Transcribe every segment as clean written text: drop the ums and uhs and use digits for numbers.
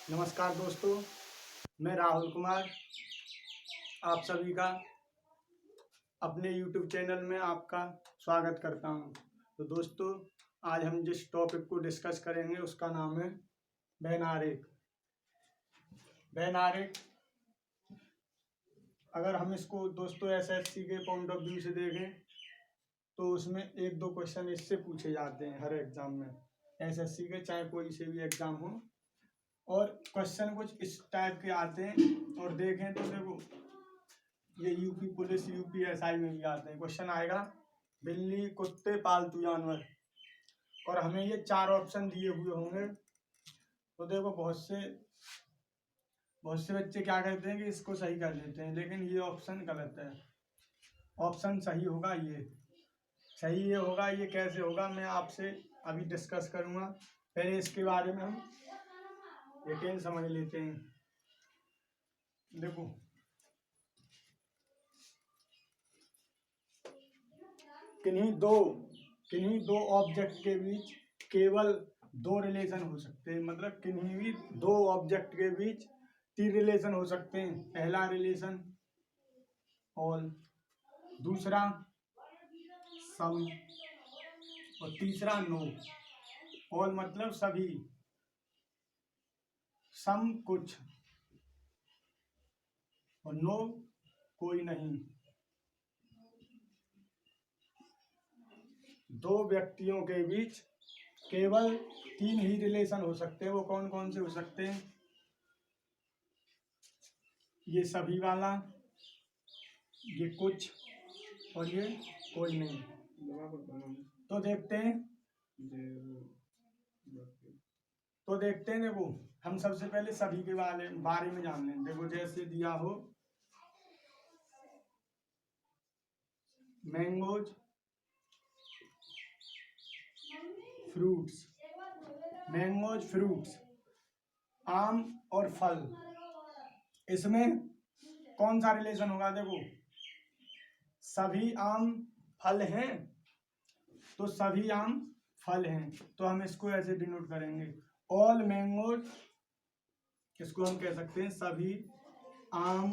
नमस्कार दोस्तों, मैं राहुल कुमार आप सभी का अपने YouTube चैनल में आपका स्वागत करता हूं। तो दोस्तों, आज हम जिस टॉपिक को डिस्कस करेंगे उसका नाम है वैन आरेख। वैन आरेख, अगर हम इसको दोस्तों एसएससी के पॉइंट ऑफ व्यू से देखें तो उसमें एक दो क्वेश्चन इससे पूछे जाते हैं हर एग्जाम में, एसएससी के चाहे कोई से भी एग्जाम हो। और क्वेश्चन कुछ इस टाइप के आते हैं और देखें तो देखो ये यूपी पुलिस यूपीएसआई में भी आते हैं। क्वेश्चन आएगा बिल्ली कुत्ते पालतू जानवर, और हमें ये 4 ऑप्शन दिए हुए होंगे। तो देखो बहुत से बच्चे क्या करते हैं कि इसको सही कर लेते हैं, लेकिन ये ऑप्शन गलत है। ऑप्शन सही होगा ये होगा। ये कैसे होगा मैं आपसे अभी डिस्कस करूंगा। पहले इसके बारे में हम डिटेल समझ लेते हैं। देखो किन्हीं दो ऑब्जेक्ट के बीच केवल 2 रिलेशन हो सकते हैं, मतलब किन्हीं भी 2 ऑब्जेक्ट के बीच 3 रिलेशन हो सकते हैं। पहला रिलेशन ऑल, दूसरा सम और तीसरा नो। ऑल मतलब सभी, सम कुछ और नो कोई नहीं। 2 व्यक्तियों के बीच केवल 3 ही रिलेशन हो सकते हैं। वो कौन कौन से हो सकते हैं? ये सभी वाला, ये कुछ और ये कोई नहीं। तो देखते हैं देखो हम सबसे पहले सभी के बारे में जान लें। देखो जैसे दिया हो मैंगोज फ्रूट्स, आम और फल, इसमें कौन सा रिलेशन होगा? देखो सभी आम फल हैं तो सभी आम फल हैं, तो हम इसको ऐसे डिनोट करेंगे ऑल मैंगोज। इसको हम कह सकते हैं सभी आम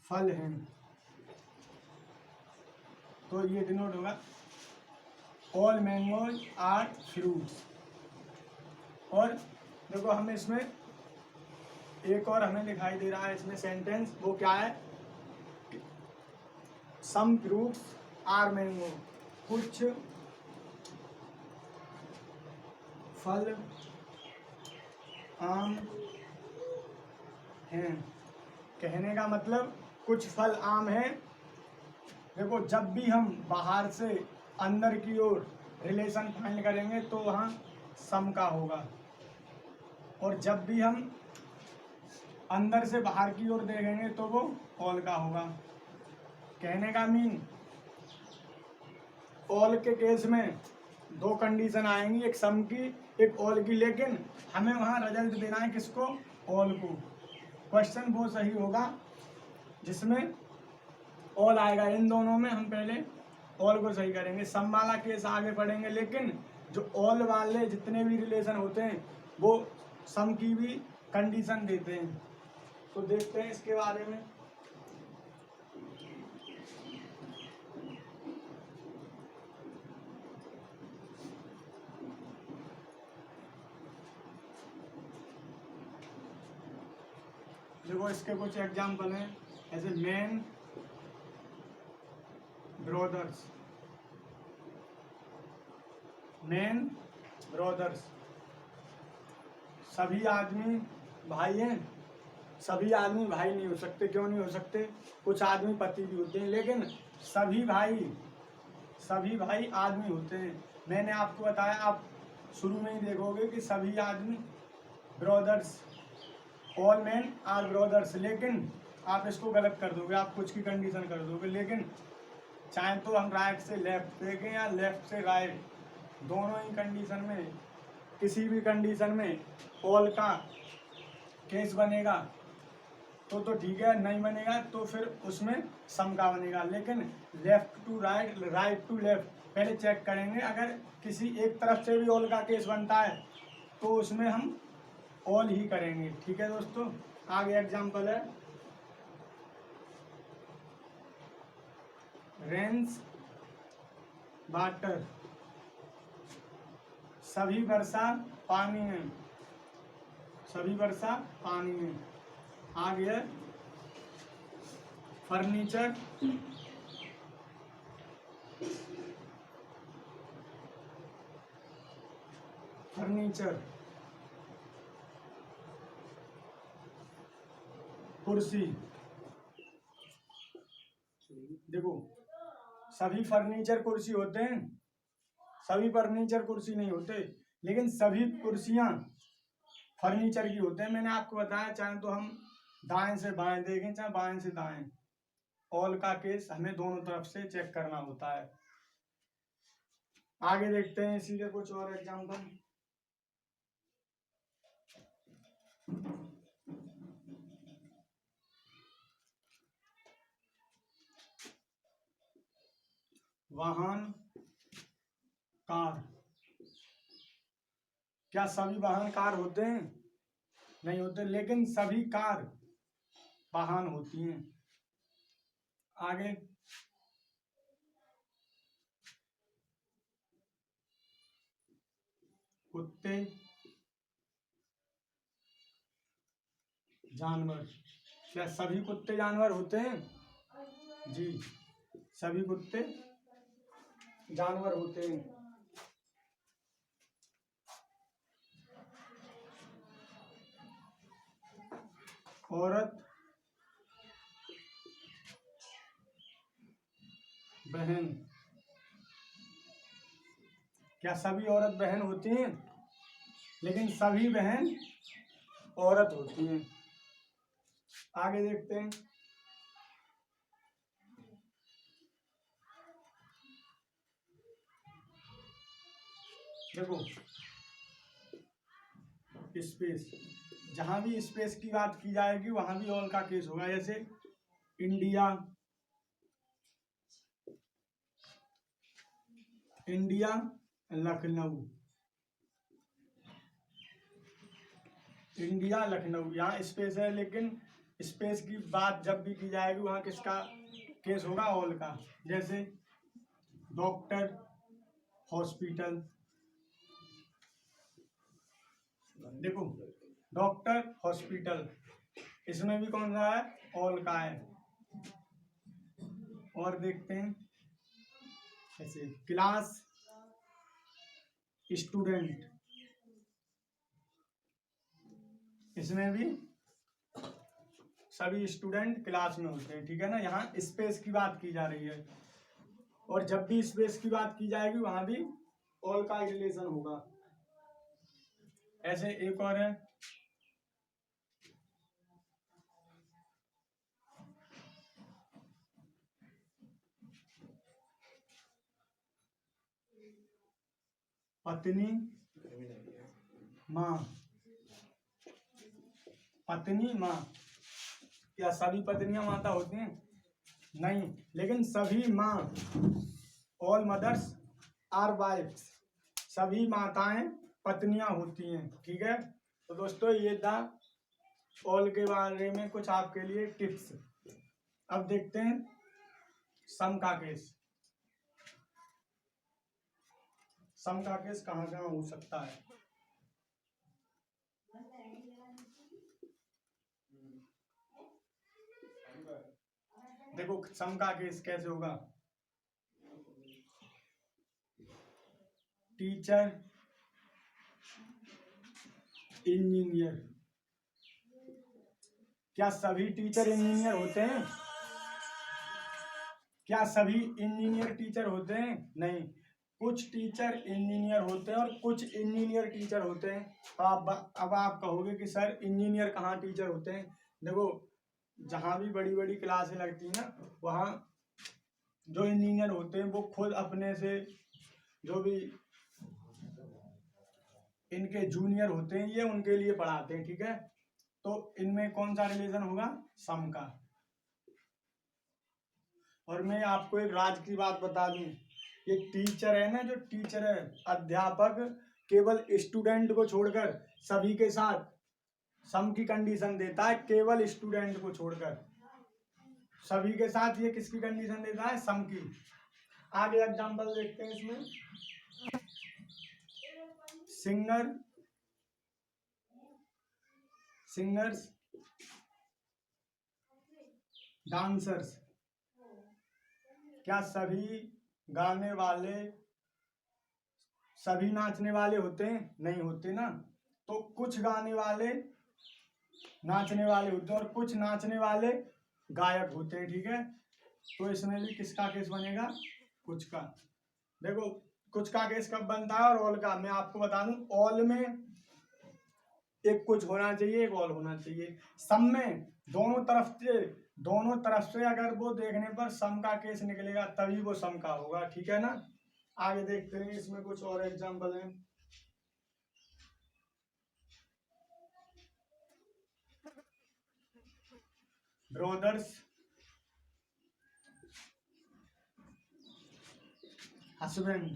फल हैं, तो ये डिनोट होगा ऑल मैंगोज आर फ्रूट्स। और देखो हमें इसमें एक और हमें दिखाई दे रहा है इसमें सेंटेंस, वो क्या है? सम फ्रूट्स आर मैंगो, कुछ फल आम हैं। कहने का मतलब कुछ फल आम हैं। देखो जब भी हम बाहर से अंदर की ओर रिलेशन फाइंड करेंगे तो वहाँ सम का होगा, और जब भी हम अंदर से बाहर की ओर देखेंगे तो वो ऑल का होगा। कहने का मीन ऑल के केस में 2 कंडीशन आएंगी, एक सम की एक ऑल की, लेकिन हमें वहाँ रिजल्ट देना है किसको? ऑल को। क्वेश्चन वो सही होगा जिसमें ऑल आएगा। इन दोनों में हम पहले ऑल को सही करेंगे, सम वाला केस आगे पढ़ेंगे, लेकिन जो ऑल वाले जितने भी रिलेशन होते हैं वो सम की भी कंडीशन देते हैं। तो देखते हैं इसके बारे में। देखो इसके कुछ एग्जाम्पल हैं, ऐसे मैन ब्रदर्स, सभी आदमी भाई हैं। सभी आदमी भाई नहीं हो सकते। क्यों नहीं हो सकते? कुछ आदमी पति भी होते हैं, लेकिन सभी भाई आदमी होते हैं। मैंने आपको बताया, आप शुरू में ही देखोगे कि सभी आदमी brothers, all man are brothers, लेकिन आप इसको गलत कर दोगे, आप कुछ की कंडीशन कर दोगे। लेकिन चाहे तो हम राइट से लेफ्ट देखें या लेफ्ट से राइट, दोनों ही कंडीशन में, किसी भी कंडीशन में ऑल का केस बनेगा तो ठीक है, नहीं बनेगा तो फिर उसमें सम का बनेगा। लेकिन left to right, right to left पहले चेक करेंगे। अगर किसी एक तरफ से भी ऑल का केस बनता है तो उसमें हम ऑल ही करेंगे। ठीक है दोस्तों, आगे एग्जाम्पल है रेन्स वाटर, सभी वर्षा पानी में, सभी वर्षा पानी में। आगे फर्नीचर, फर्नीचर कुर्सी। देखो सभी फर्नीचर कुर्सी होते हैं, सभी फर्नीचर कुर्सी नहीं होते, लेकिन सभी कुर्सियां फर्नीचर की होते हैं। मैंने आपको बताया चाहे तो हम दाएं से बाएं देखें चाहे बाएं से दाएं, ऑल का केस हमें दोनों तरफ से चेक करना होता है। आगे देखते हैं इसी के कुछ और एग्जाम्पल। वाहन कार, क्या सभी वाहन कार होते हैं? नहीं होते, लेकिन सभी कार वाहन होती हैं। आगे कुत्ते जानवर, क्या सभी कुत्ते जानवर होते हैं? जी, सभी कुत्ते जानवर होते हैं। औरत बहन, क्या सभी औरत बहन होती हैं? लेकिन सभी बहन औरत होती हैं। आगे देखते हैं देखो स्पेस, जहां भी स्पेस की बात की जाएगी वहां भी ऑल का केस होगा। जैसे India, India Lucknow, India Lucknow, यहाँ स्पेस है, लेकिन स्पेस की बात जब भी की जाएगी वहाँ किसका केस होगा? ऑल का। जैसे डॉक्टर हॉस्पिटल, देखो डॉक्टर हॉस्पिटल, इसमें भी कौन सा है? ऑल का है। और देखते हैं ऐसे क्लास स्टूडेंट, इसमें भी सभी स्टूडेंट क्लास में होते हैं। ठीक है ना, यहाँ स्पेस की बात की जा रही है, और जब भी स्पेस की बात की जाएगी वहां भी ऑल का रिलेशन होगा। ऐसे एक और है पत्नी माँ, पत्नी माँ, क्या सभी पत्नियां माता होती हैं? नहीं, लेकिन सभी माँ, ऑल मदर्स आर वाइफ्स, सभी माताएं पत्नियां होती हैं। ठीक है, तो दोस्तों ये था ऑल के बारे में कुछ आपके लिए टिप्स। अब देखते हैं सम का केस। सम का केस कहाँ कहाँ हो सकता है? देखो सम का केस कैसे होगा? टीचर इंजीनियर, क्या सभी टीचर इंजीनियर होते हैं? क्या सभी इंजीनियर टीचर होते हैं? नहीं, कुछ टीचर इंजीनियर होते हैं और कुछ इंजीनियर टीचर होते हैं। अब आप कहोगे कि सर इंजीनियर कहाँ टीचर होते हैं? देखो जहाँ भी बड़ी बड़ी क्लासें लगती हैं ना, वहाँ जो इंजीनियर होते हैं वो खुद अपने से जो भी इनके जूनियर होते हैं ये उनके लिए पढ़ाते हैं। ठीक है, तो इनमें कौन सा रिलेशन होगा? सम का। और मैं आपको एक राज की बात बता दूं, ये टीचर है ना, जो टीचर है अध्यापक केवल स्टूडेंट को छोड़कर सभी के साथ सम की कंडीशन देता है केवल स्टूडेंट को छोड़कर, सभी के साथ ये किसकी कंडीशन देता है, सम की। आगे एग्जांपल देखते हैं इसमें, सिंगर्स डांसर्स, क्या सभी गाने वाले सभी नाचने वाले होते हैं, नहीं होते ना। तो कुछ गाने वाले नाचने वाले होते हैं और कुछ नाचने वाले गायक होते हैं, ठीक है। तो इसमें भी किसका केस बनेगा, कुछ का। देखो कुछ का केस कब बनता है और ऑल का, मैं आपको बता दूं, ऑल में एक कुछ होना चाहिए, एक ऑल होना चाहिए। सम में दोनों तरफ से अगर वो देखने पर सम का केस निकलेगा तभी वो सम का होगा, ठीक है ना। आगे देखते हैं, इसमें कुछ और एग्जांपल हैं। ब्रदर्स हस्बैंड,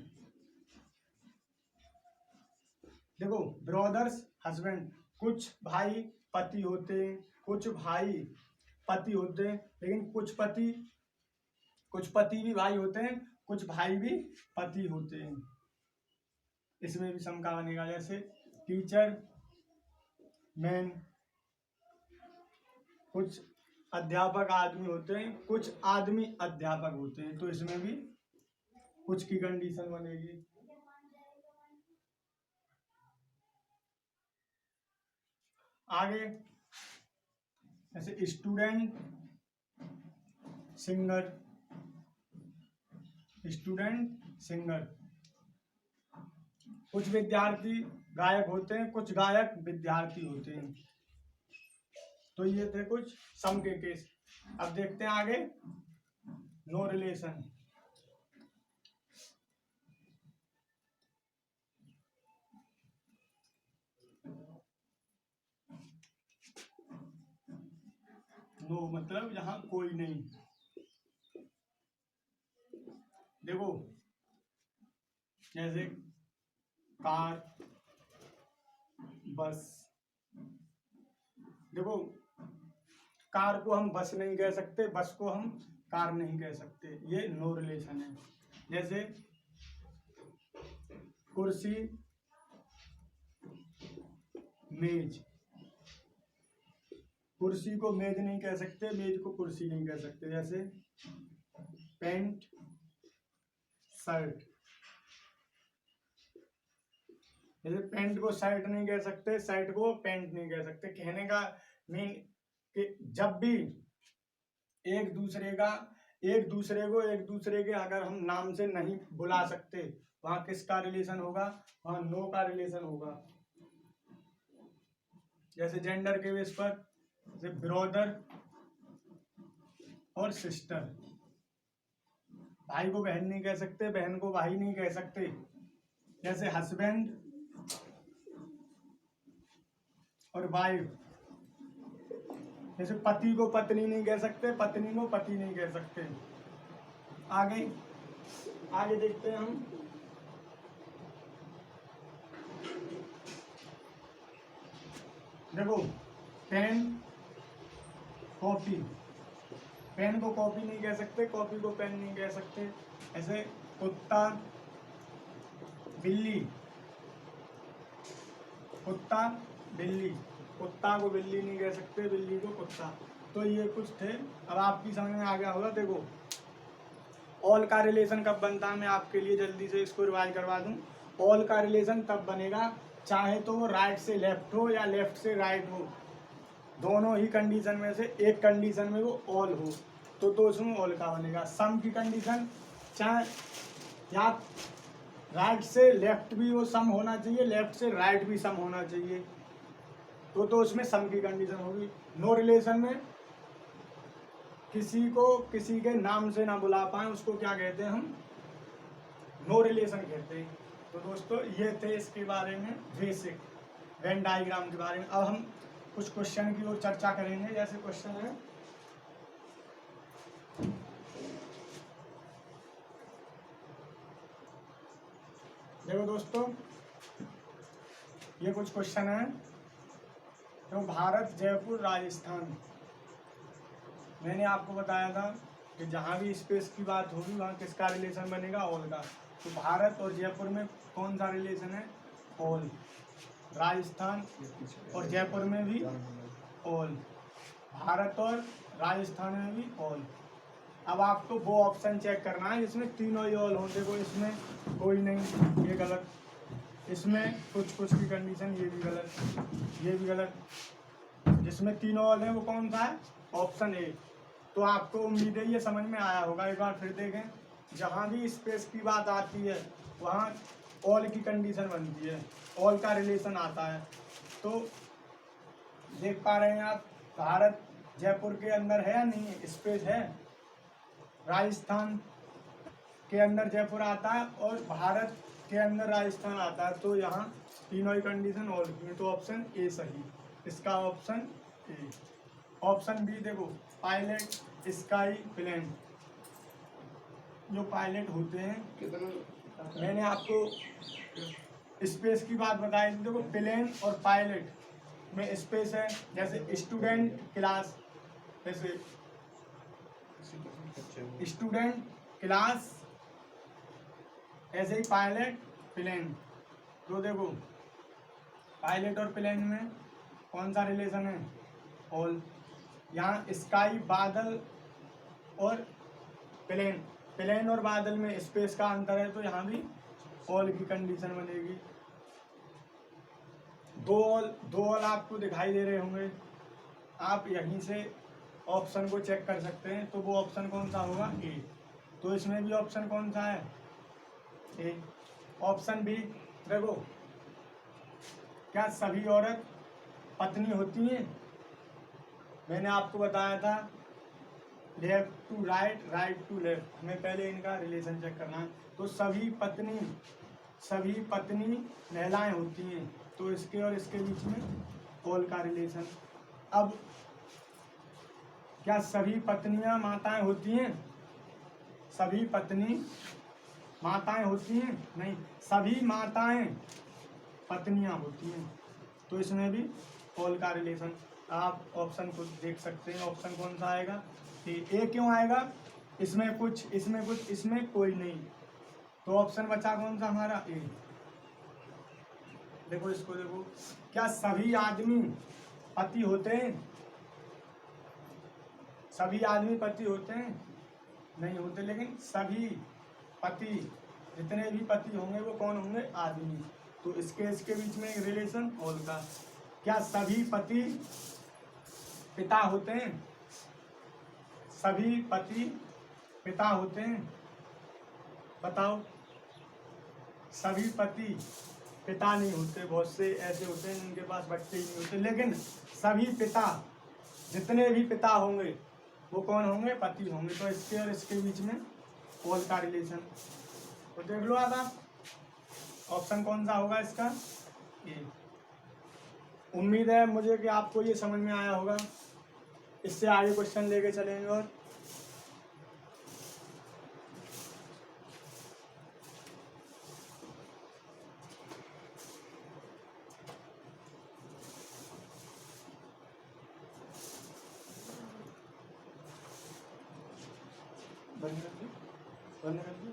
देखो ब्रदर्स हस्बैंड, कुछ भाई पति होते हैं, कुछ भाई पति होते हैं, लेकिन कुछ पति भी भाई होते हैं, कुछ भाई भी पति होते हैं। इसमें भी सम का बनेगा, जैसे टीचर मैन, कुछ अध्यापक आदमी होते हैं, कुछ आदमी अध्यापक होते हैं। तो इसमें भी कुछ की कंडीशन बनेगी। आगे ऐसे स्टूडेंट सिंगर, कुछ विद्यार्थी गायक होते हैं, कुछ गायक विद्यार्थी होते हैं। तो ये थे कुछ सम के केस। अब देखते हैं आगे, नो रिलेशन। नो मतलब यहाँ कोई नहीं। देखो जैसे कार, बस, देखो कार को हम बस नहीं कह सकते, बस को हम कार नहीं कह सकते, ये नो रिलेशन है। जैसे कुर्सी मेज, कुर्सी को मेज नहीं कह सकते, मेज को कुर्सी नहीं कह सकते। जैसे पैंट शर्ट, जैसे पैंट को शर्ट नहीं कह सकते, शर्ट को पैंट नहीं कह सकते। कहने का मीन कि जब भी एक दूसरे के अगर हम नाम से नहीं बुला सकते, वहां किसका रिलेशन होगा, वहां नो का रिलेशन होगा। जैसे जेंडर के बेस पर, जैसे ब्रदर और सिस्टर, भाई को बहन नहीं कह सकते, बहन को भाई नहीं कह सकते। जैसे हस्बैंड और वाइफ, जैसे पति को पत्नी नहीं कह सकते, पत्नी को पति नहीं कह सकते। आगे देखते हैं हम, देखो पेन कॉपी, पेन को कॉपी नहीं कह सकते, कॉपी को पेन नहीं कह सकते। ऐसे कुत्ता बिल्ली, कुत्ता बिल्ली, कुत्ता को बिल्ली नहीं कह सकते, बिल्ली को कुत्ता। तो ये कुछ थे, अब आपकी समझ में आ गया होगा। देखो ऑल का रिलेशन कब बनता है, मैं आपके लिए जल्दी से इसको रिवाइज करवा दूं। ऑल का रिलेशन तब बनेगा चाहे तो वो राइट से लेफ्ट हो या लेफ्ट से राइट हो, दोनों ही कंडीशन में से एक कंडीशन में वो ऑल हो, तो उसमें ऑल का बनेगा। सम की कंडीशन चाहे या राइट से लेफ्ट भी वो सम होना चाहिए, लेफ्ट से राइट भी सम होना चाहिए, तो उसमें सम की कंडीशन होगी। नो रिलेशन में किसी को किसी के नाम से ना बुला पाए, उसको क्या कहते हैं हम, नो रिलेशन कहते हैं। तो दोस्तों ये थे इसके बारे में बेसिक वेन डायग्राम के बारे में। अब हम कुछ क्वेश्चन की ओर चर्चा करेंगे। जैसे क्वेश्चन है, देखो दोस्तों ये कुछ क्वेश्चन है। तो भारत, जयपुर, राजस्थान। मैंने आपको बताया था कि जहाँ भी स्पेस की बात होगी वहाँ किसका रिलेशन बनेगा, ऑल का। तो भारत और जयपुर में कौन सा रिलेशन है, ऑल। राजस्थान और जयपुर में भी ऑल, भारत और राजस्थान में भी ऑल। अब आपको वो ऑप्शन चेक करना है जिसमें तीनों ही ऑल हों। देखो इसमें कोई नहीं, ये गलत। इसमें कुछ कुछ की कंडीशन, ये भी गलत, ये भी गलत। जिसमें तीनों ऑल हैं वो कौन सा है, ऑप्शन ए। तो आपको उम्मीद है ये समझ में आया होगा। एक बार फिर देखें, जहाँ भी स्पेस की बात आती है वहाँ ऑल की कंडीशन बनती है, ऑल का रिलेशन आता है। तो देख पा रहे हैं आप, भारत जयपुर के अंदर है या नहीं है, स्पेस है। राजस्थान के अंदर जयपुर आता है और भारत के अंदर राजस्थान आता है। तो यहाँ तीनों ही कंडीशन ऑल की है। तो ऑप्शन ए सही, इसका ऑप्शन ए। ऑप्शन बी देखो, पायलट, स्काई, प्लेन। जो पायलट होते हैं, मैंने आपको स्पेस की बात बताई थी। देखो प्लेन और पायलट में स्पेस है। जैसे स्टूडेंट क्लास, जैसे स्टूडेंट क्लास, ऐसे ही पायलट, प्लेन। तो देखो पायलट और प्लेन में कौन सा रिलेशन है, ऑल। यहाँ स्काई बादल और प्लेन, प्लेन और बादल में स्पेस का अंतर है, तो यहाँ भी ऑल की कंडीशन बनेगी। दो ऑल आपको दिखाई दे रहे होंगे, आप यहीं से ऑप्शन को चेक कर सकते हैं। तो वो ऑप्शन कौन सा होगा, ए। तो इसमें भी ऑप्शन कौन सा है, ए। ऑप्शन बी देखो, क्या सभी औरत पत्नी होती हैं। मैंने आपको बताया था left to right, right to left, हमें पहले इनका रिलेशन चेक करना है। तो सभी पत्नी महिलाएं होती हैं, तो इसके और इसके बीच में ऑल का रिलेशन। अब क्या सभी पत्नियां माताएं होती हैं, सभी पत्नी माताएं होती हैं, नहीं, सभी माताएं पत्नियां होती हैं। तो इसमें भी ऑल का रिलेशन। आप ऑप्शन को देख सकते हैं, ऑप्शन कौन सा आएगा, ए। क्यों आएगा, इसमें कुछ, इसमें कुछ, इसमें कोई नहीं। तो ऑप्शन बचा कौन सा हमारा, ए। देखो इसको देखो, क्या सभी आदमी पति होते हैं, सभी आदमी पति होते हैं, नहीं होते। लेकिन सभी पति, जितने भी पति होंगे वो कौन होंगे, आदमी। तो इसके बीच में एक रिलेशन ऑल का। क्या सभी पति पिता होते हैं, सभी पति पिता होते हैं, बताओ। सभी पति पिता नहीं होते, बहुत से ऐसे होते हैं जिनके पास बच्चे ही नहीं होते। लेकिन सभी पिता, जितने भी पिता होंगे वो कौन होंगे, पति होंगे। तो इसके और इसके बीच में ऑल का रिलेशन। तो देख लो आप ऑप्शन कौन सा होगा इसका, ए। उम्मीद है मुझे कि आपको ये समझ में आया होगा। इससे आगे क्वेश्चन लेके चलेंगे। और बंद कर दो, बंद कर दो।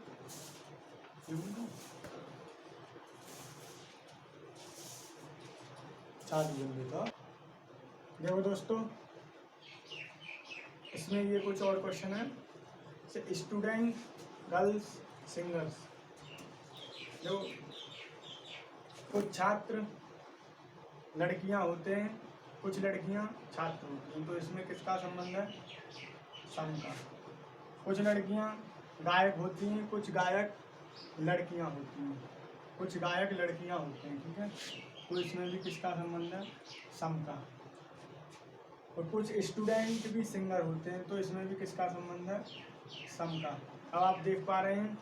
चालू बंद तो देखो दोस्तों, इसमें ये कुछ और क्वेश्चन है। स्टूडेंट गर्ल्स सिंगर्स, जो कुछ छात्र लड़कियां होते हैं, कुछ लड़कियां छात्र होती हैं। तो इसमें किसका संबंध है, सम का। कुछ लड़कियां गायक होती हैं, कुछ गायक लड़कियां होती हैं, कुछ गायक लड़कियां होती हैं, ठीक है। तो इसमें भी किसका संबंध है, सम का। और कुछ स्टूडेंट भी सिंगर होते हैं, तो इसमें भी किसका संबंध है, सम का। अब आप देख पा रहे हैं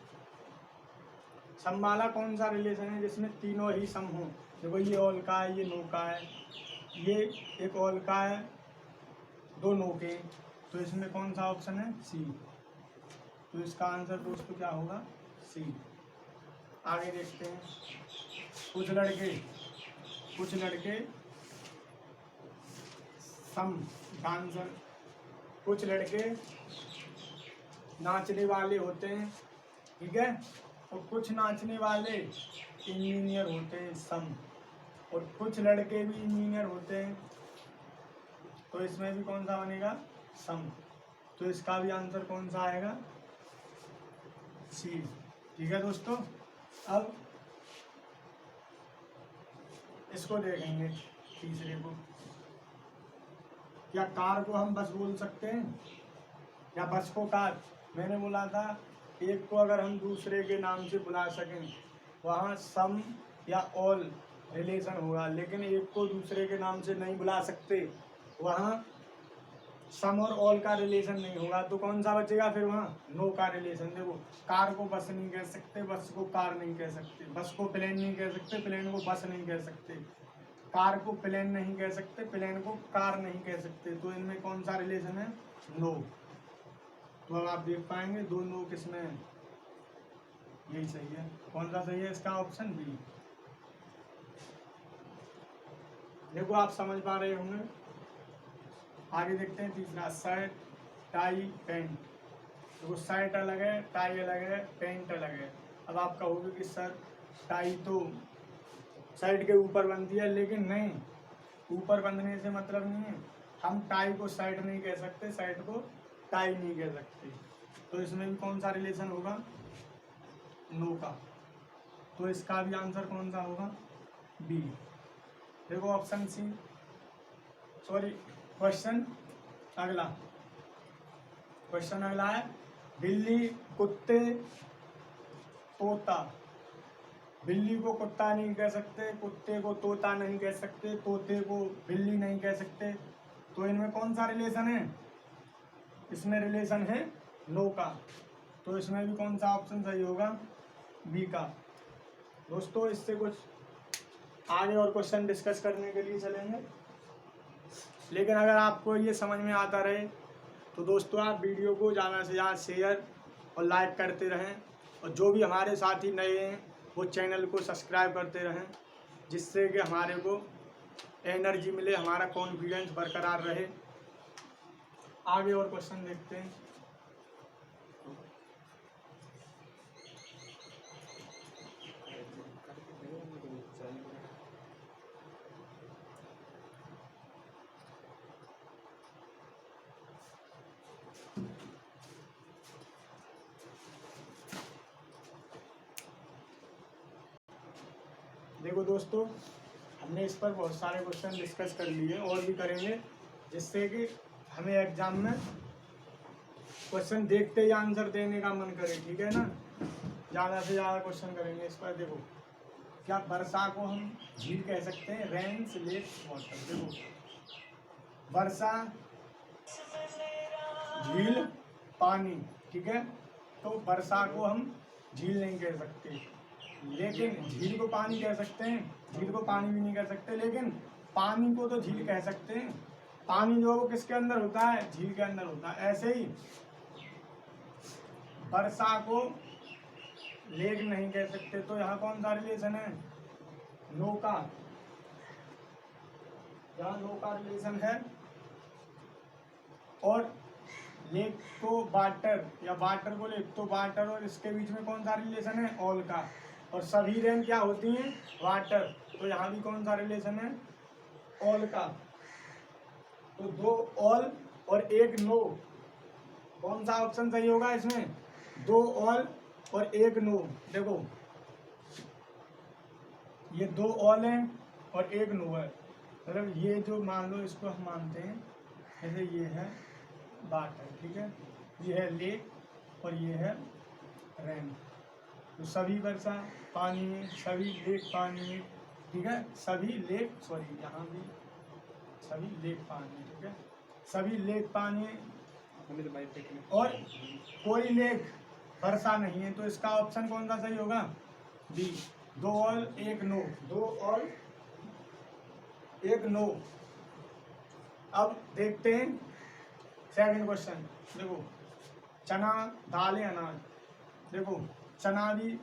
सम वाला कौन सा रिलेशन है जिसमें तीनों ही सम हो। देखो ये ऑल का है, ये नो का है, ये एक ऑल का है, दो नो के। तो इसमें कौन सा ऑप्शन है, सी। तो इसका आंसर दोस्तों क्या होगा, सी। आगे देखते हैं। कुछ लड़के सम डांसर, कुछ लड़के नाचने वाले होते हैं, ठीक है, और कुछ नाचने वाले इंजीनियर होते हैं, सम, और कुछ लड़के भी इंजीनियर होते हैं, तो इसमें भी कौन सा बनेगा, सम। तो इसका भी आंसर कौन सा आएगा, सी। ठीक है दोस्तों, अब इसको देखेंगे तीसरे को। क्या कार को हम बस बोल सकते हैं, या बस को कार? मैंने बोला था एक को अगर हम दूसरे के नाम से बुला सकें वहाँ सम या ऑल रिलेशन होगा, लेकिन एक को दूसरे के नाम से नहीं बुला सकते, वहाँ सम और ऑल का रिलेशन नहीं होगा। तो कौन सा बचेगा फिर वहाँ, नो का रिलेशन। देखो, कार को बस नहीं कह सकते, बस को कार नहीं कह सकते, बस को प्लेन नहीं कह सकते, प्लेन को बस नहीं कह सकते, कार को प्लेन नहीं कह सकते, प्लेन को कार नहीं कह सकते। तो इनमें कौन सा रिलेशन है, नो। तो अब आप देख पाएंगे दो नो किसमें है, यही सही है। कौन सा सही है इसका, ऑप्शन बी। देखो आप समझ पा रहे होंगे। आगे देखते हैं तीसरा, शर्ट टाई पैंट। देखो शर्ट अलग है, टाई अलग है, पैंट अलग है। अब आप कहोगे कि सर टाई तो शर्ट के ऊपर बनती है, लेकिन नहीं, ऊपर बंधने से मतलब नहीं है। हम टाई को शर्ट नहीं कह सकते, शर्ट को टाई नहीं कह सकते। तो इसमें भी कौन सा रिलेशन होगा, नो का। तो इसका भी आंसर कौन सा होगा, बी। देखो ऑप्शन सी, सॉरी क्वेश्चन अगला, क्वेश्चन अगला है, बिल्ली कुत्ते तोता। बिल्ली को कुत्ता नहीं कह सकते, कुत्ते को तोता नहीं कह सकते, तोते को बिल्ली नहीं कह सकते। तो इनमें कौन सा रिलेशन है, इसमें रिलेशन है नो का। तो इसमें भी कौन सा ऑप्शन सही होगा, बी का। दोस्तों इससे कुछ आगे और क्वेश्चन डिस्कस करने के लिए चलेंगे, लेकिन अगर आपको ये समझ में आता रहे तो दोस्तों आप वीडियो को ज़्यादा से ज़्यादा शेयर और लाइक करते रहें, और जो भी हमारे साथी नए हैं वो चैनल को सब्सक्राइब करते रहें, जिससे कि हमारे को एनर्जी मिले, हमारा कॉन्फिडेंस बरकरार रहे। आगे और क्वेश्चन देखते हैं। देखो दोस्तों, हमने इस पर बहुत सारे क्वेश्चन डिस्कस कर लिए, और भी करेंगे, जिससे कि हमें एग्जाम में क्वेश्चन देखते ही आंसर देने का मन करे, ठीक है ना। ज़्यादा से ज़्यादा क्वेश्चन करेंगे इस पर। देखो, क्या वर्षा को हम झील कह सकते हैं, रेन्स लेक वाटर। देखो वर्षा झील पानी, ठीक है, तो वर्षा को हम झील नहीं कह सकते, लेकिन झील को पानी कह सकते हैं। झील को पानी भी नहीं कह सकते, लेकिन पानी को तो झील कह सकते हैं। पानी जो है वो किसके अंदर होता है, झील के अंदर होता है। ऐसे ही वर्षा को लेक नहीं कह सकते, तो यहाँ कौन सा रिलेशन है, नो का। यहाँ नो का रिलेशन है। और लेक को वाटर, या वाटर को लेक, तो वाटर और इसके बीच में कौन सा रिलेशन है, ऑल का। और सभी रेन क्या होती हैं, वाटर, तो यहाँ भी कौन सा रिलेशन है, ऑल का। तो दो ऑल और एक नो, कौन सा ऑप्शन सही होगा इसमें, दो ऑल और एक नो। देखो ये दो ऑल हैं और एक नो है, मतलब ये जो मान लो, इसको हम मानते हैं जैसे ये है वाटर, ठीक है, ये है लेक और ये है रेन। तो सभी वर्षा पानी में, सभी लेक पानी में, ठीक है, सभी लेक, सॉरी यहाँ भी सभी लेक पानी, ठीक है, सभी लेक पानी और कोई लेक वर्षा नहीं है। तो इसका ऑप्शन कौन सा सही होगा, बी। दो ऑल एक नो, दो ऑल एक नो। अब देखते हैं सेकंड क्वेश्चन। देखो चना दालें अनाज। देखो चना भी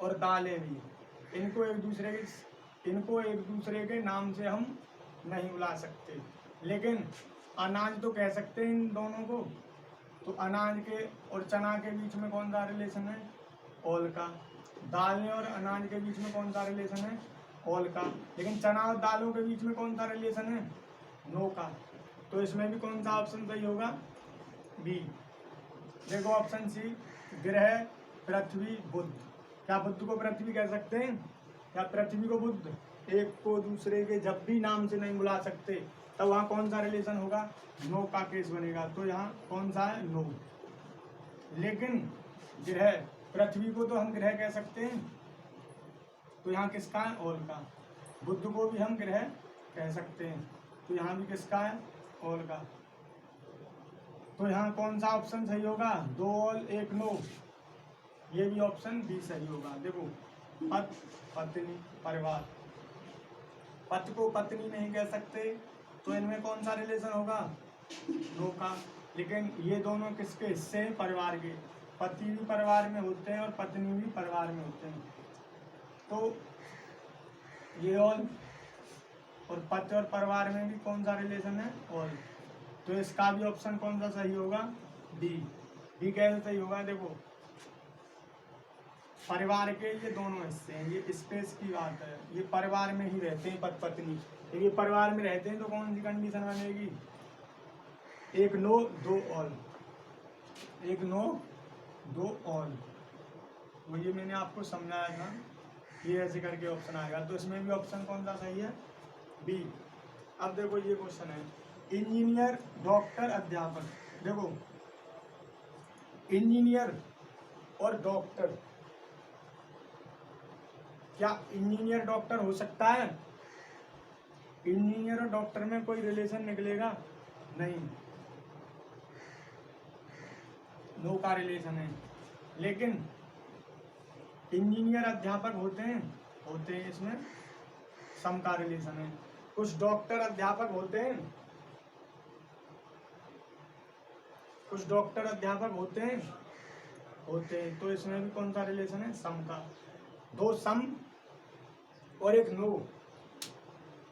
और दालें भी, इनको एक दूसरे के नाम से हम नहीं बुला सकते। लेकिन अनाज तो कह सकते हैं इन दोनों को। तो अनाज के और चना के बीच में कौन सा रिलेशन है? ऑल का। दालें और अनाज के बीच में कौन सा रिलेशन है? ऑल का। लेकिन चना और दालों के बीच में कौन सा रिलेशन है? नो का। तो इसमें भी कौन सा ऑप्शन सही होगा? बी। देखो ऑप्शन सी, ग्रह, पृथ्वी, बुध। क्या बुध को पृथ्वी कह सकते हैं? या पृथ्वी को बुध? एक को दूसरे के जब भी नाम से नहीं बुला सकते, तब वहाँ कौन सा रिलेशन होगा? नो का केस बनेगा। तो यहाँ कौन सा है? नो। लेकिन ग्रह, पृथ्वी को तो हम ग्रह कह सकते हैं, तो यहाँ किसका है? ऑल का। बुध को भी हम ग्रह कह सकते हैं, तो यहाँ भी किसका है? ऑल का। तो यहाँ कौन सा ऑप्शन सही होगा? 2 ऑल 1 नो। ये भी ऑप्शन बी सही होगा। देखो पत, पत्नी, परिवार। पति को पत्नी नहीं कह सकते, तो इनमें कौन सा रिलेशन होगा? नो का। लेकिन ये दोनों किसके हिस्से हैं? परिवार के। पति भी परिवार में होते हैं और पत्नी भी परिवार में होते हैं। तो ये ऑल, और पति और परिवार में भी कौन सा रिलेशन है? ऑल। तो इसका भी ऑप्शन कौन सा सही होगा? डी। डी कैसे सही होगा? देखो परिवार के ये दोनों हिस्से हैं, ये स्पेस की बात है, ये परिवार में ही रहते हैं पति पत्नी। ये परिवार में रहते हैं तो कौन सी कंडीशन बनेगी? 1 नो 2 ऑल। 1 no 2 all. वो ये मैंने आपको समझाया था, ये ऐसे करके ऑप्शन आएगा। तो इसमें भी ऑप्शन कौन सा सही है? बी। अब देखो ये क्वेश्चन है, इंजीनियर, डॉक्टर, अध्यापक। देखो इंजीनियर और डॉक्टर, क्या इंजीनियर डॉक्टर हो सकता है? इंजीनियर और डॉक्टर में कोई रिलेशन निकलेगा? नहीं, नो का रिलेशन है। लेकिन इंजीनियर अध्यापक होते हैं, इसमें सम का रिलेशन है। कुछ डॉक्टर अध्यापक होते हैं, कुछ डॉक्टर अध्यापक होते हैं, तो इसमें भी कौन सा रिलेशन है? सम का। 2 सम और 1 नो।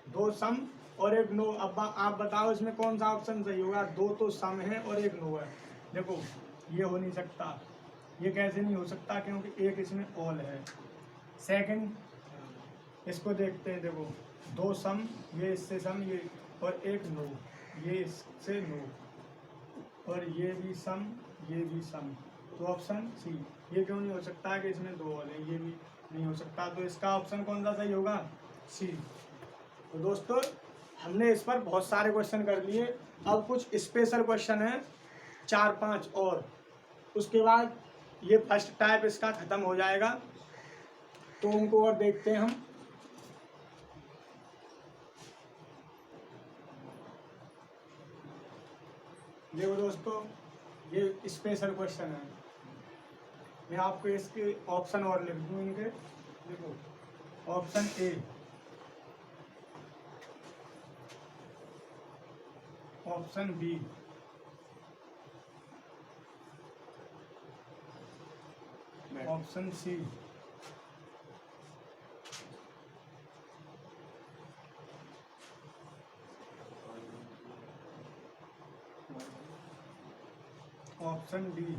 2 सम और 1 नो। अब आप बताओ इसमें कौन सा ऑप्शन सही होगा? 2 तो सम है और 1 नो है। देखो ये हो नहीं सकता। ये कैसे नहीं हो सकता? क्योंकि एक इसमें ऑल है। सेकंड, इसको देखते हैं। देखो 2 सम, ये इससे सम, ये और 1 नो, ये इससे नो, और ये भी सम, ये भी सम। तो ऑप्शन सी। ये क्यों नहीं हो सकता कि इसमें 2 ऑल है? ये भी नहीं हो सकता। तो इसका ऑप्शन कौन सा सही होगा? सी। तो दोस्तों हमने इस पर बहुत सारे क्वेश्चन कर लिए। अब कुछ स्पेशल क्वेश्चन है 4-5 और, उसके बाद ये फर्स्ट टाइप इसका खत्म हो जाएगा। तो उनको और देखते हैं हम। देखो दोस्तों ये स्पेशल क्वेश्चन है, मैं आपको इसके ऑप्शन और लिख दूँ इनके। देखो option A, option B, option C, option D.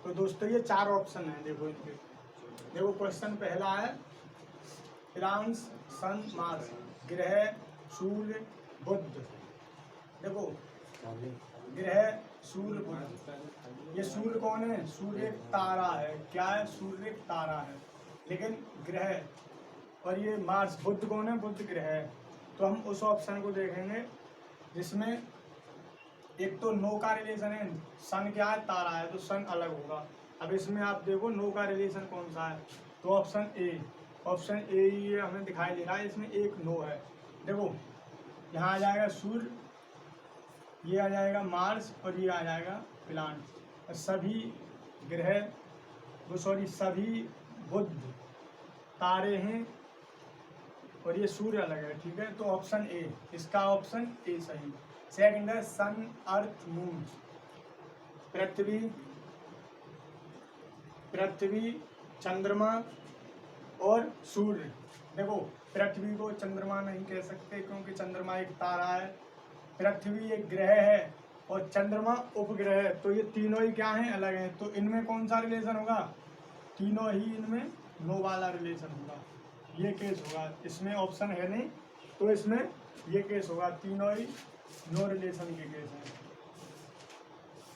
तो दोस्तों ये 4 ऑप्शन हैं। देखो इनके, देखो क्वेश्चन पहला है प्लांट्स, सन, मार्स, ग्रह, सूर्य, बुध। देखो ग्रह, सूर्य, बुध। ये सूर्य कौन है? सूर्य एक तारा है। क्या है? सूर्य एक तारा है। लेकिन ग्रह, और ये मार्स, बुध कौन है? बुध ग्रह है। तो हम उस ऑप्शन को देखेंगे जिसमें एक तो नो का रिलेशन है, सन क्या है? तारा है, तो सन अलग होगा। अब इसमें आप देखो नो का रिलेशन कौन सा है? तो ऑप्शन ए। ऑप्शन ए ये हमें दिखाई दे रहा है, इसमें एक नो है। देखो यहाँ आ जाएगा सूर्य, ये आ जाएगा मार्स, और ये आ जाएगा प्लांट। सभी ग्रह, वो सॉरी सभी बुध तारे हैं, और ये सूर्य अलग है। ठीक है, तो ऑप्शन ए, इसका ऑप्शन ए सही। सेकंड है सन अर्थ मून। पृथ्वी, पृथ्वी, चंद्रमा और सूर्य। देखो पृथ्वी को चंद्रमा नहीं कह सकते क्योंकि चंद्रमा एक तारा है, पृथ्वी एक ग्रह है और चंद्रमा उपग्रह है। तो ये तीनों ही क्या हैं, अलग हैं। तो इनमें कौन सा रिलेशन होगा, तीनों ही इनमें नो वाला रिलेशन होगा, ये केस होगा। इसमें ऑप्शन है नहीं तो इसमें ये केस होगा, तीनों ही नो रिलेशन के केस हैं,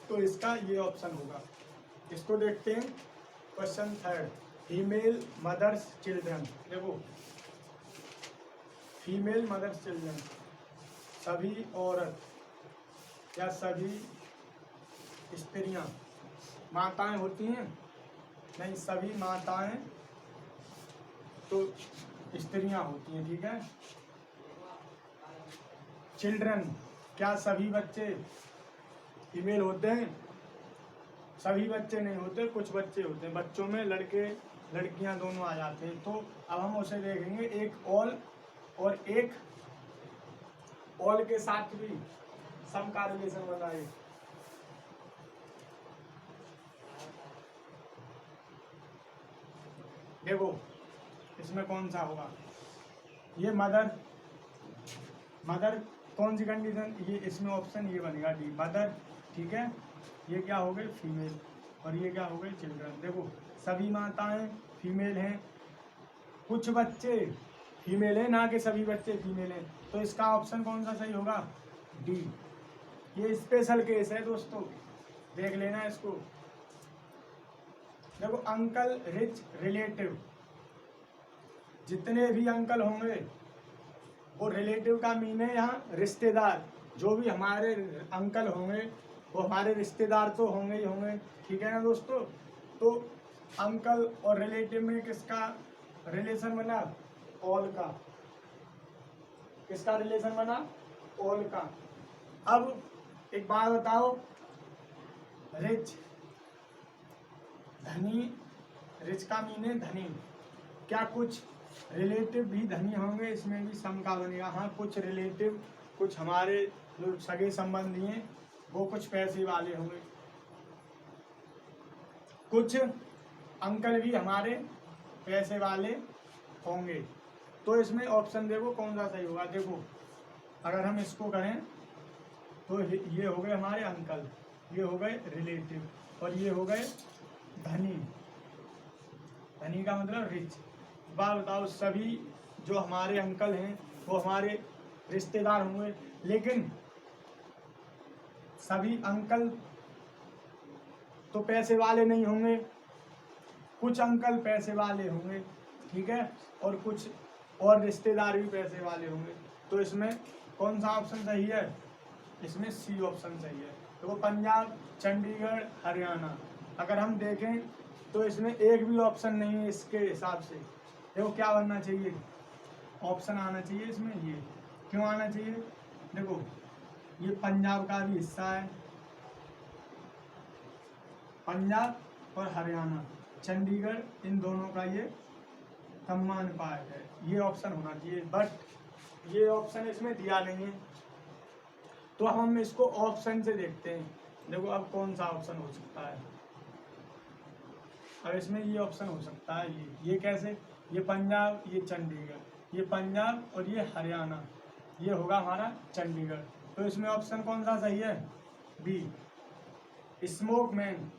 तो इसका ये ऑप्शन होगा। इसको देखते हैं question third, female mothers children. देखो फीमेल मदर्स चिल्ड्रन, सभी औरत या सभी स्त्रियां माताएं होती हैं, नहीं सभी माताएं तो स्त्रियां होती हैं, ठीक है। चिल्ड्रन, क्या सभी बच्चे फीमेल होते हैं, सभी बच्चे नहीं होते, कुछ बच्चे होते हैं, बच्चों में लड़के लड़कियां दोनों आ जाते हैं। तो अब हम उसे देखेंगे, एक ऑल और एक ऑल के साथ भी सम का रिलेशन बनाए। देखो इसमें कौन सा होगा, ये मदर, मदर कौन सी कंडीशन, ये इसमें ऑप्शन ये बनेगा डी, मदर, ठीक है। ये क्या हो गए, फीमेल, और ये क्या हो गए, चिल्ड्रन। देखो सभी माताएं फीमेल हैं, कुछ बच्चे फीमेल हैं, ना कि सभी बच्चे फीमेल हैं, तो इसका ऑप्शन कौन सा सही होगा, डी। ये स्पेशल केस है दोस्तों, देख लेना इसको। देखो अंकल, रिच, रिलेटिव, जितने भी अंकल होंगे वो रिलेटिव का मीन है यहाँ रिश्तेदार, जो भी हमारे अंकल होंगे वो हमारे रिश्तेदार तो होंगे ही होंगे, ठीक है ना दोस्तों। तो अंकल और रिलेटिव में किसका रिलेशन बना, ऑल का, किसका रिलेशन बना, ऑल का। अब एक बात बताओ, रिच, धनी, रिच का मीन है धनी, क्या कुछ रिलेटिव भी धनी होंगे, इसमें भी सम का बनेगा। हाँ कुछ रिलेटिव, कुछ हमारे जो सगे संबंधी हैं वो कुछ पैसे वाले होंगे, कुछ अंकल भी हमारे पैसे वाले होंगे। तो इसमें ऑप्शन देखो कौन सा सही होगा। देखो अगर हम इसको करें तो ये हो गए हमारे अंकल, ये हो गए रिलेटिव, और ये हो गए धनी, धनी का मतलब रिच। बात बताओ, सभी जो हमारे अंकल हैं वो हमारे रिश्तेदार होंगे, लेकिन सभी अंकल तो पैसे वाले नहीं होंगे, कुछ अंकल पैसे वाले होंगे, ठीक है, और कुछ और रिश्तेदार भी पैसे वाले होंगे। तो इसमें कौन सा ऑप्शन सही है, इसमें सी ऑप्शन सही है। तो वो पंजाब, चंडीगढ़, हरियाणा, अगर हम देखें तो इसमें एक भी ऑप्शन नहीं है इसके हिसाब से। देखो क्या बनना चाहिए, ऑप्शन आना चाहिए इसमें, ये क्यों आना चाहिए, देखो ये पंजाब का भी हिस्सा है, पंजाब और हरियाणा, चंडीगढ़, इन दोनों का ये समानुपात है, ये ऑप्शन होना चाहिए, बट ये ऑप्शन इसमें दिया नहीं है। तो हम इसको ऑप्शन से देखते हैं। देखो अब कौन सा ऑप्शन हो सकता है, अब इसमें ये ऑप्शन हो सकता है, ये कैसे, ये पंजाब, ये चंडीगढ़, ये पंजाब और ये हरियाणा, ये होगा हमारा चंडीगढ़। तो इसमें ऑप्शन कौन सा सही है, बी, स्मोक मैन,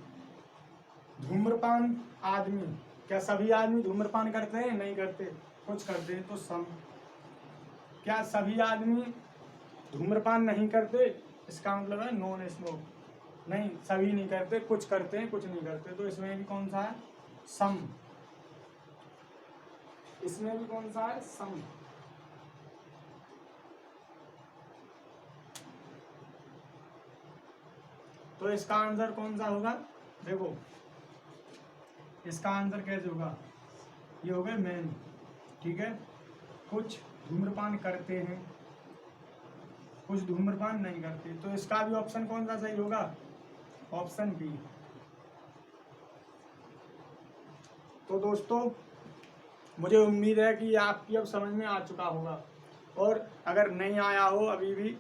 धूम्रपान आदमी, क्या सभी आदमी धूम्रपान करते हैं, नहीं करते, कुछ करते हैं, तो सम। क्या सभी आदमी धूम्रपान नहीं करते, इसका मतलब है नॉन स्मोक, नहीं सभी नहीं करते, कुछ करते हैं, कुछ नहीं करते, तो इसमें भी कौन सा है, सम, इसमें भी कौन सा है, सम। तो इसका आंसर कौन सा होगा, देखो इसका आंसर कैसे होगा, ये हो गए मैन, ठीक है, कुछ धूम्रपान करते हैं, कुछ धूम्रपान नहीं करते, तो इसका भी ऑप्शन कौन सा सही होगा, ऑप्शन बी। तो दोस्तों मुझे उम्मीद है कि आपकी अब समझ में आ चुका होगा, और अगर नहीं आया हो अभी भी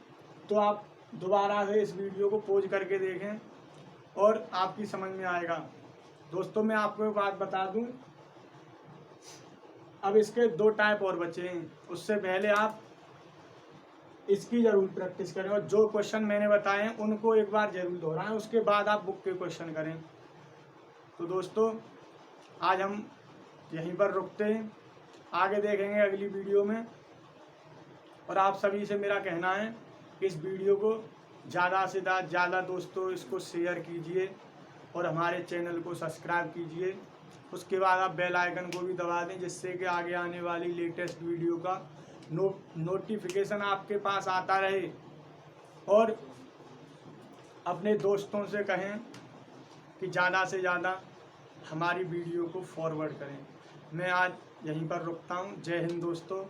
तो आप दोबारा से इस वीडियो को पॉज करके देखें और आपकी समझ में आएगा। दोस्तों मैं आपको एक बात बता दूं, अब इसके 2 टाइप और बचे हैं। उससे पहले आप इसकी ज़रूर प्रैक्टिस करें और जो क्वेश्चन मैंने बताए हैं उनको एक बार ज़रूर दोहराएं, उसके बाद आप बुक के क्वेश्चन करें। तो दोस्तों आज हम यहीं पर रुकते हैं, आगे देखेंगे अगली वीडियो में। और आप सभी से मेरा कहना है इस वीडियो को ज़्यादा से ज़्यादा दोस्तों इसको शेयर कीजिए और हमारे चैनल को सब्सक्राइब कीजिए। उसके बाद आप बेल आइकन को भी दबा दें, जिससे कि आगे आने वाली लेटेस्ट वीडियो का नोटिफिकेशन आपके पास आता रहे। और अपने दोस्तों से कहें कि ज़्यादा से ज़्यादा हमारी वीडियो को फॉरवर्ड करें। मैं आज यहीं पर रुकता हूँ। जय हिंद दोस्तों।